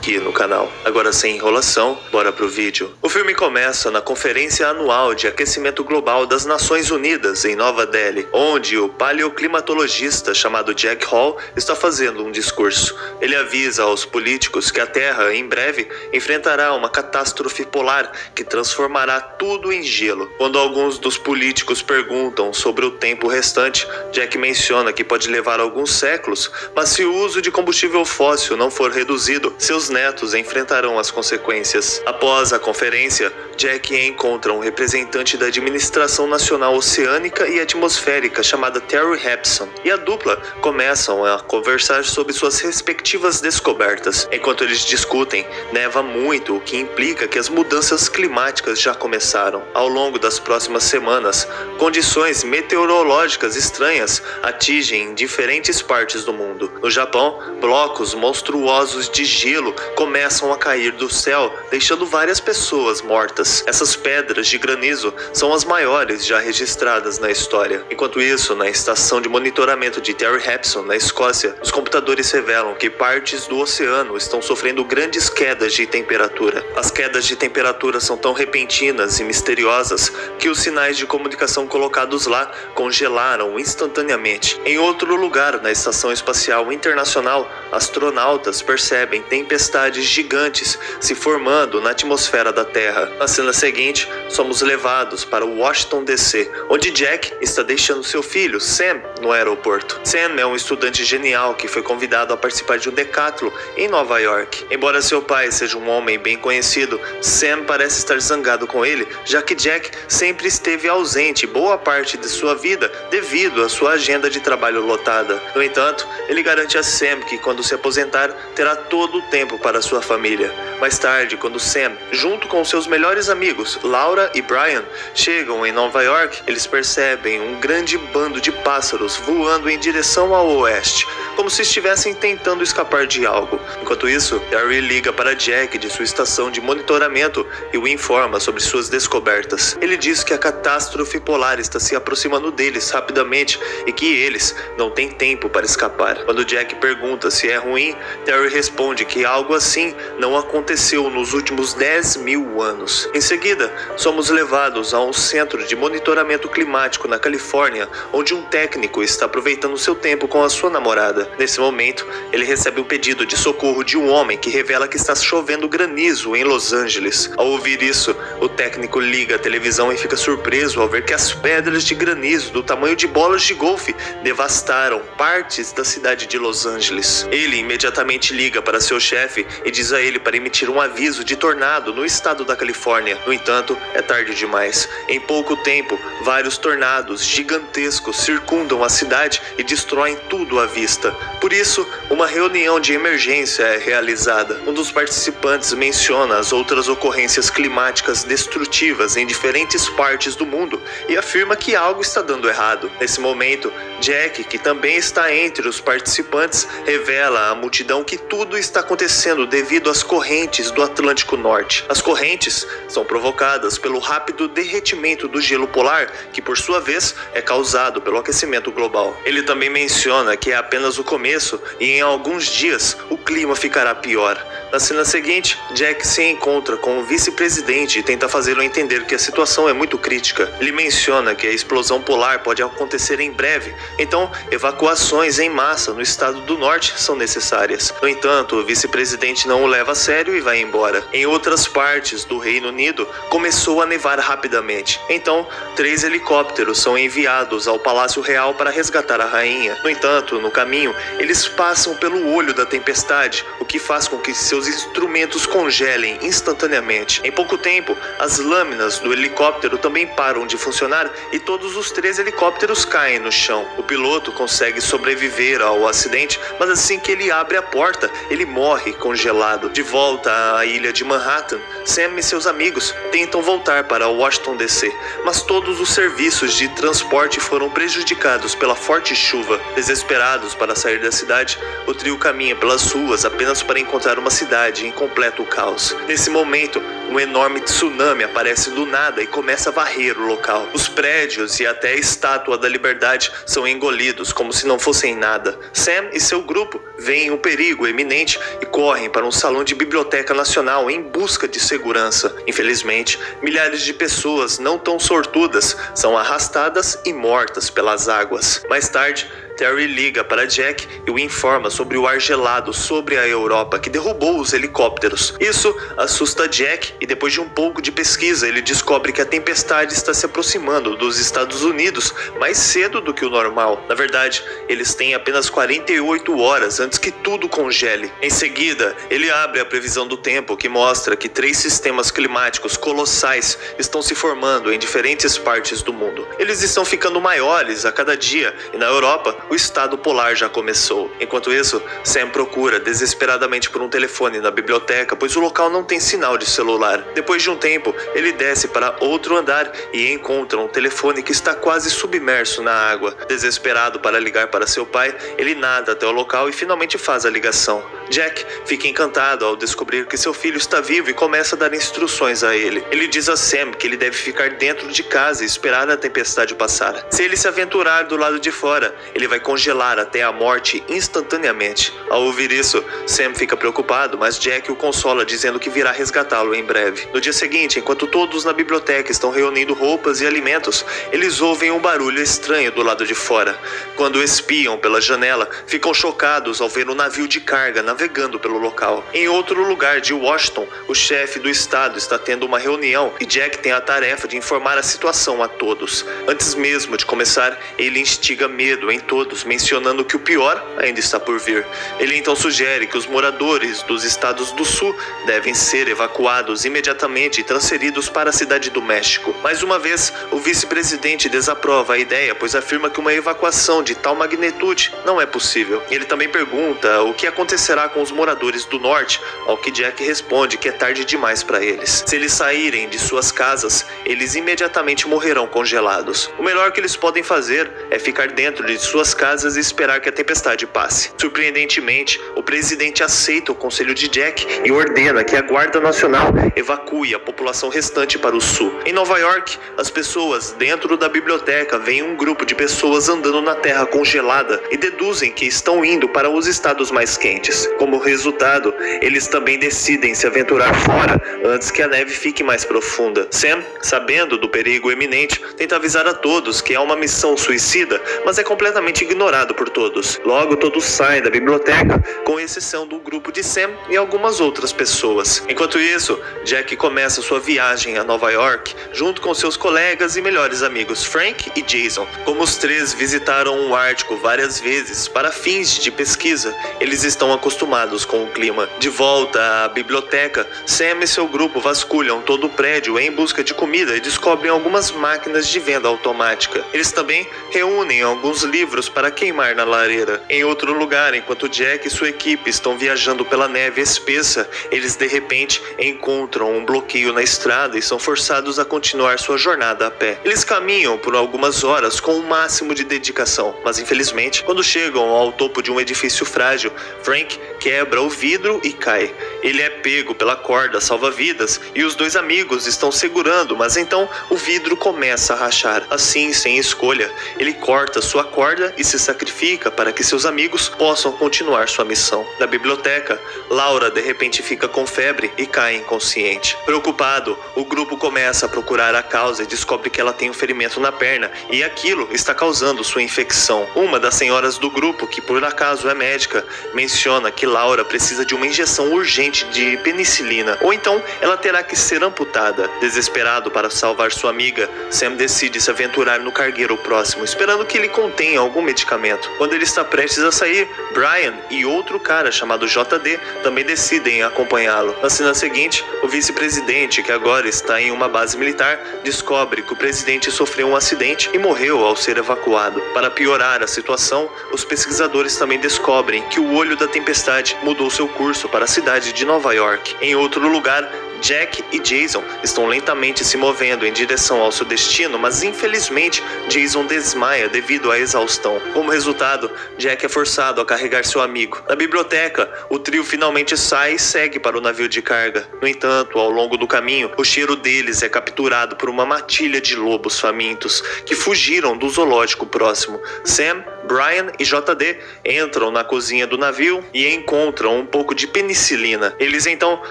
aqui no canal. Agora, sem enrolação, bora pro vídeo. O filme começa na Conferência Anual de Aquecimento Global das Nações Unidas em Nova Delhi, onde o paleoclimatologista chamado Jack Hall está fazendo um discurso. Ele avisa aos políticos que a Terra, em breve, enfrentará uma catástrofe polar que transformará tudo em gelo. Quando alguns dos políticos perguntam sobre o tempo restante, Jack menciona que pode levar alguns séculos, mas se o uso de combustível fóssil não for reduzido, seus netos enfrentarão as consequências. Após a conferência, Jack encontra um representante da Administração Nacional Oceânica e Atmosférica chamada Terry Hepson, e a dupla começam a conversar sobre suas respectivas descobertas. Enquanto eles discutem, neva muito, o que implica que as mudanças climáticas já começaram. Ao longo das próximas semanas, condições meteorológicas estranhas atingem diferentes partes do mundo. No Japão, blocos monstruosos de gelo começam a cair do céu, deixando várias pessoas mortas. Essas pedras de granizo são as maiores já registradas na história. Enquanto isso, na estação de monitoramento de Terry Hepson, na Escócia, os computadores revelam que partes do oceano estão sofrendo grandes quedas de temperatura. As quedas de temperatura são tão repentinas e misteriosas que os sinais de comunicação colocados lá congelaram instantaneamente. Em outro lugar, na Estação Espacial Internacional, astronautas percebem tempestades gigantes se formando na atmosfera da Terra. Na cena seguinte, somos levados para Washington DC, onde Jack está deixando seu filho, Sam, no aeroporto. Sam é um estudante genial que foi convidado a participar de um decátulo em Nova York. Embora seu pai seja um homem bem conhecido, Sam parece estar zangado com ele, já que Jack sempre esteve ausente boa parte de sua vida devido à sua agenda de trabalho lotada. No entanto, ele garante a Sam que quando se aposentar, terá todo o tempo para sua família. Mais tarde, quando Sam, junto com seus melhores amigos, Laura e Brian, chegam em Nova York, eles percebem um grande bando de pássaros voando em direção ao oeste, como se estivessem tentando escapar de algo. Enquanto isso, Terry liga para Jack de sua estação de monitoramento e o informa sobre suas descobertas. Ele diz que a catástrofe polar está se aproximando deles rapidamente e que eles não têm tempo para escapar. Quando Jack pergunta se é ruim, Terry responde que algo assim não aconteceu nos últimos 10.000 anos. Em seguida, somos levados a um centro de monitoramento climático na Califórnia, onde um técnico está aproveitando seu tempo com a sua namorada. Nesse momento, ele recebe um pedido de socorro de um homem que revela que está chovendo granizo em Los Angeles. Ao ouvir isso, o técnico liga a televisão e fica surpreso ao ver que as pedras de granizo do tamanho de bolas de golfe devastaram partes da cidade de Los Angeles. Ele imediatamente liga para seu chefe e diz a ele para emitir um aviso de tornado no estado da Califórnia. No entanto, é tarde demais. Em pouco tempo, vários tornados gigantescos circundam a cidade e destroem tudo à vista. Por isso, uma reunião de emergência é realizada. Um dos participantes menciona as outras ocorrências climáticas destrutivas em diferentes partes do mundo e afirma que algo está dando errado. Nesse momento, Jack, que também está entre os participantes, revela à multidão que tudo está acontecendo devido às correntes do Atlântico Norte. As correntes são provocadas pelo rápido derretimento do gelo polar, que por sua vez é causado pelo aquecimento global. Ele também menciona que é apenas o começo e em alguns dias o clima ficará pior. Na cena seguinte, Jack se encontra com o vice-presidente e tenta fazê-lo entender que a situação é muito crítica. Ele menciona que a explosão polar pode acontecer em breve, então evacuações em massa no estado do norte são necessárias. No entanto, o vice-presidente não o leva a sério e vai embora. Em outras partes do Reino Unido, começou a nevar rapidamente. Então, 3 helicópteros são enviados ao Palácio Real para resgatar a rainha. No entanto, no caminho, eles passam pelo olho da tempestade, o que faz com que seus instrumentos congelem instantaneamente. Em pouco tempo, as lâminas do helicóptero também param de funcionar e todos os 3 helicópteros caem no chão. O piloto consegue sobreviver ao acidente, mas assim que ele abre a porta, ele morre congelado. De volta à ilha de Manhattan, Sam e seus amigos tentam voltar para Washington DC, mas todos os serviços de transporte foram prejudicados pela forte chuva. Desesperados para sair da cidade, o trio caminha pelas ruas apenas para encontrar uma cidade cidade em completo caos. Nesse momento, um enorme tsunami aparece do nada e começa a varrer o local. Os prédios e até a Estátua da Liberdade são engolidos como se não fossem nada. Sam e seu grupo veem um perigo iminente e correm para um salão de biblioteca nacional em busca de segurança. Infelizmente, milhares de pessoas não tão sortudas são arrastadas e mortas pelas águas. Mais tarde, Terry liga para Jack e o informa sobre o ar gelado sobre a Europa que derrubou os helicópteros. Isso assusta Jack e depois de um pouco de pesquisa ele descobre que a tempestade está se aproximando dos Estados Unidos mais cedo do que o normal. Na verdade, eles têm apenas 48 horas antes que tudo congele. Em seguida, ele abre a previsão do tempo que mostra que 3 sistemas climáticos colossais estão se formando em diferentes partes do mundo. Eles estão ficando maiores a cada dia e na Europa o estado polar já começou. Enquanto isso, Sam procura desesperadamente por um telefone na biblioteca, pois o local não tem sinal de celular. Depois de um tempo, ele desce para outro andar e encontra um telefone que está quase submerso na água. Desesperado para ligar para seu pai, ele nada até o local e finalmente faz a ligação. Jack fica encantado ao descobrir que seu filho está vivo e começa a dar instruções a ele. Ele diz a Sam que ele deve ficar dentro de casa e esperar a tempestade passar. Se ele se aventurar do lado de fora, ele vai congelar até a morte instantaneamente. Ao ouvir isso, Sam fica preocupado, mas Jack o consola dizendo que virá resgatá-lo em breve. No dia seguinte, enquanto todos na biblioteca estão reunindo roupas e alimentos, eles ouvem um barulho estranho do lado de fora. Quando espiam pela janela, ficam chocados ao ver um navio de carga navegando pelo local. Em outro lugar de Washington, o chefe do estado está tendo uma reunião e Jack tem a tarefa de informar a situação a todos. Antes mesmo de começar, ele instiga medo em todos, mencionando que o pior ainda está por vir. Ele então sugere que os moradores dos estados do sul devem ser evacuados imediatamente e transferidos para a cidade do México. Mais uma vez, o vice-presidente desaprova a ideia, pois afirma que uma evacuação de tal magnitude não é possível. Ele também pergunta o que acontecerá com os moradores do norte, ao que Jack responde que é tarde demais para eles. Se eles saírem de suas casas, eles imediatamente morrerão congelados. O melhor que eles podem fazer é ficar dentro de suas casas e esperar que a tempestade passe. Surpreendentemente, o presidente aceita o conselho de Jack e ordena que a Guarda Nacional evacue a população restante para o sul. Em Nova York, as pessoas dentro da biblioteca veem um grupo de pessoas andando na terra congelada e deduzem que estão indo para os estados mais quentes. Como resultado, eles também decidem se aventurar fora antes que a neve fique mais profunda. Sam, sabendo do perigo iminente, tenta avisar a todos que é uma missão suicida, mas é completamente ignorado por todos. Logo, todos saem da biblioteca, com exceção do grupo de Sam e algumas outras pessoas. Enquanto isso, Jack começa sua viagem a Nova York, junto com seus colegas e melhores amigos Frank e Jason. Como os três visitaram o Ártico várias vezes para fins de pesquisa, eles estão acostumados com o clima. De volta à biblioteca, Sam e seu grupo vasculham todo o prédio em busca de comida e descobrem algumas máquinas de venda automática. Eles também reúnem alguns livros para queimar na lareira. Em outro lugar, enquanto Jack e sua equipe estão viajando pela neve espessa, eles de repente encontram um bloqueio na estrada e são forçados a continuar sua jornada a pé. Eles caminham por algumas horas com o máximo de dedicação, mas infelizmente, quando chegam ao topo de um edifício frágil, Frank quebra o vidro e cai. Ele é pego pela corda salva-vidas e os dois amigos estão segurando, mas então o vidro começa a rachar. Assim, sem escolha, ele corta sua corda e se sacrifica para que seus amigos possam continuar sua missão. Na biblioteca, Laura de repente fica com febre e cai inconsciente. Preocupado, o grupo começa a procurar a causa e descobre que ela tem um ferimento na perna e aquilo está causando sua infecção. Uma das senhoras do grupo, que por acaso é médica, menciona que Laura precisa de uma injeção urgente de penicilina, ou então ela terá que ser amputada. Desesperado para salvar sua amiga, Sam decide se aventurar no cargueiro próximo, esperando que ele contenha algum medicamento. Quando ele está prestes a sair, Brian e outro cara chamado JD também decidem acompanhá-lo. Na cena seguinte, o vice-presidente, que agora está em uma base militar, descobre que o presidente sofreu um acidente e morreu ao ser evacuado. Para piorar a situação, os pesquisadores também descobrem que o olho da tempestade mudou seu curso para a cidade de Nova York. Em outro lugar, Jack e Jason estão lentamente se movendo em direção ao seu destino, mas infelizmente Jason desmaia devido à exaustão. Como resultado, Jack é forçado a carregar seu amigo. Na biblioteca, o trio finalmente sai e segue para o navio de carga. No entanto, ao longo do caminho, o cheiro deles é capturado por uma matilha de lobos famintos que fugiram do zoológico próximo. Sam, Brian e JD entram na cozinha do navio e encontram um pouco de penicilina. Eles então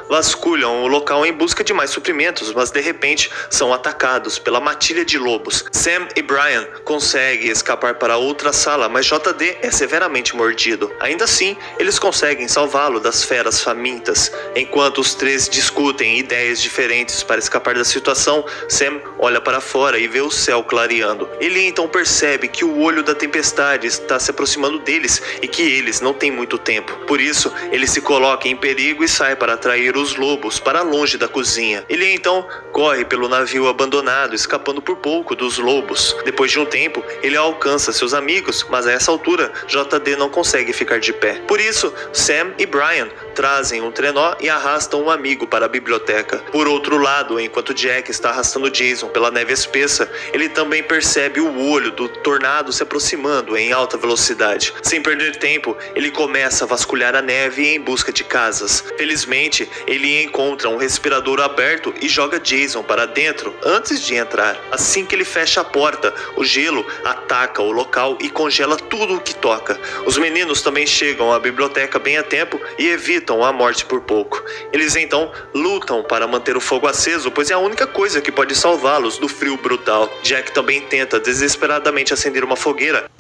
vasculham o local em busca de mais suprimentos, mas de repente são atacados pela matilha de lobos. Sam e Brian conseguem escapar para outra sala, mas JD é severamente mordido. Ainda assim, eles conseguem salvá-lo das feras famintas. Enquanto os três discutem ideias diferentes para escapar da situação, Sam olha para fora e vê o céu clareando. Ele então percebe que o olho da tempestade está se aproximando deles e que eles não têm muito tempo. Por isso, ele se coloca em perigo e sai para atrair os lobos para longe da cozinha. Ele então corre pelo navio abandonado, escapando por pouco dos lobos. Depois de um tempo, ele alcança seus amigos, mas a essa altura, JD não consegue ficar de pé. Por isso, Sam e Brian trazem um trenó e arrastam um amigo para a biblioteca. Por outro lado, enquanto Jack está arrastando Jason pela neve espessa, ele também percebe o olho do tornado se aproximando em alta velocidade. Sem perder tempo, ele começa a vasculhar a neve em busca de casas. Felizmente, ele encontra um respirador aberto e joga Jason para dentro antes de entrar. Assim que ele fecha a porta, o gelo ataca o local e congela tudo o que toca. Os meninos também chegam à biblioteca bem a tempo e evitam a morte por pouco. Eles então lutam para manter o fogo aceso, pois é a única coisa que pode salvá-los do frio brutal. Jack também tenta desesperadamente acender uma fogueira.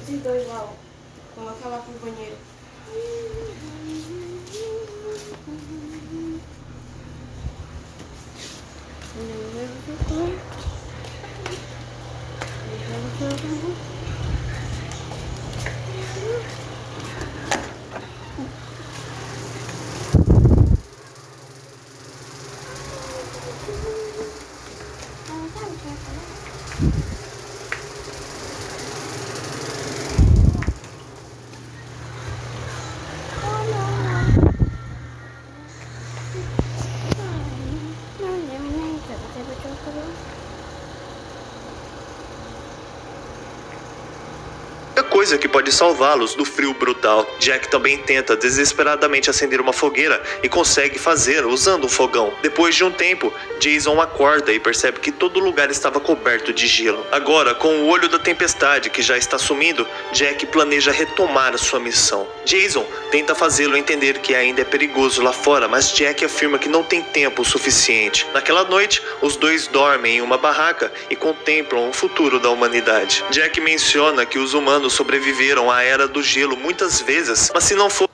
Esses dois lá, ó. Coloca lá pro banheiro. Coisa que pode salvá-los do frio brutal. Jack também tenta desesperadamente acender uma fogueira e consegue fazer usando um fogão. Depois de um tempo, Jason acorda e percebe que todo lugar estava coberto de gelo. Agora, com o olho da tempestade que já está sumindo, Jack planeja retomar a sua missão. Jason tenta fazê-lo entender que ainda é perigoso lá fora, mas Jack afirma que não tem tempo suficiente. Naquela noite, os dois dormem em uma barraca e contemplam o futuro da humanidade. Jack menciona que os humanos sobreviveram à Era do Gelo muitas vezes, mas se não forem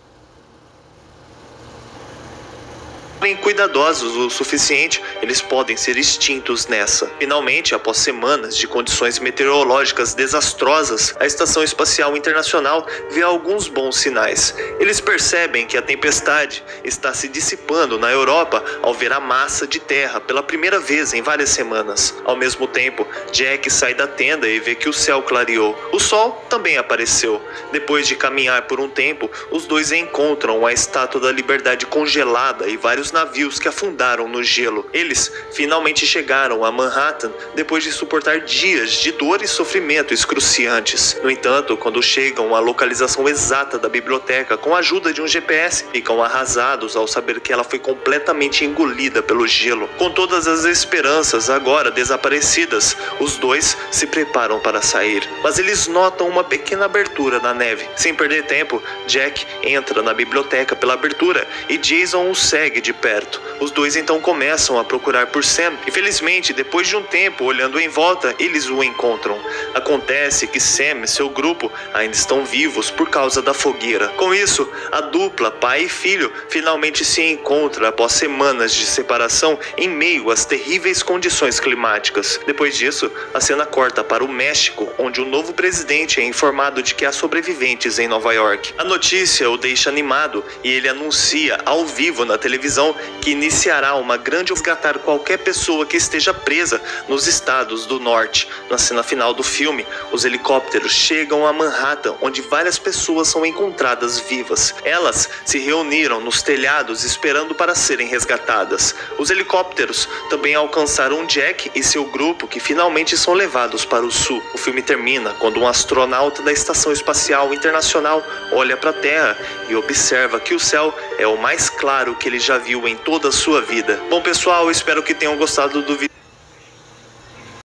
cuidadosos o suficiente, eles podem ser extintos nessa. Finalmente, após semanas de condições meteorológicas desastrosas, a Estação Espacial Internacional vê alguns bons sinais. Eles percebem que a tempestade está se dissipando na Europa ao ver a massa de terra pela primeira vez em várias semanas. Ao mesmo tempo, Jack sai da tenda e vê que o céu clareou. O sol também apareceu. Depois de caminhar por um tempo, os dois encontram a Estátua da Liberdade congelada e vários navios que afundaram no gelo. Eles finalmente chegaram a Manhattan depois de suportar dias de dor e sofrimento excruciantes. No entanto, quando chegam à localização exata da biblioteca com a ajuda de um GPS, ficam arrasados ao saber que ela foi completamente engolida pelo gelo. Com todas as esperanças agora desaparecidas, os dois se preparam para sair. Mas eles notam uma pequena abertura na neve. Sem perder tempo, Jack entra na biblioteca pela abertura e Jason o segue de perto. Os dois então começam a procurar por Sam e felizmente, depois de um tempo olhando em volta, eles o encontram. Acontece que Sam e seu grupo ainda estão vivos por causa da fogueira. Com isso, a dupla, pai e filho, finalmente se encontra após semanas de separação em meio às terríveis condições climáticas. Depois disso, a cena corta para o México, onde o novo presidente é informado de que há sobreviventes em Nova York. A notícia o deixa animado e ele anuncia ao vivo na televisão operação que iniciará uma grande resgatar qualquer pessoa que esteja presa nos estados do norte. Na cena final do filme, os helicópteros chegam a Manhattan, onde várias pessoas são encontradas vivas. Elas se reuniram nos telhados esperando para serem resgatadas. Os helicópteros também alcançaram Jack e seu grupo, que finalmente são levados para o sul. O filme termina quando um astronauta da Estação Espacial Internacional olha para a Terra e observa que o céu é o mais claro que ele já viu em toda a sua vida. Bom, pessoal, espero que tenham gostado do vídeo.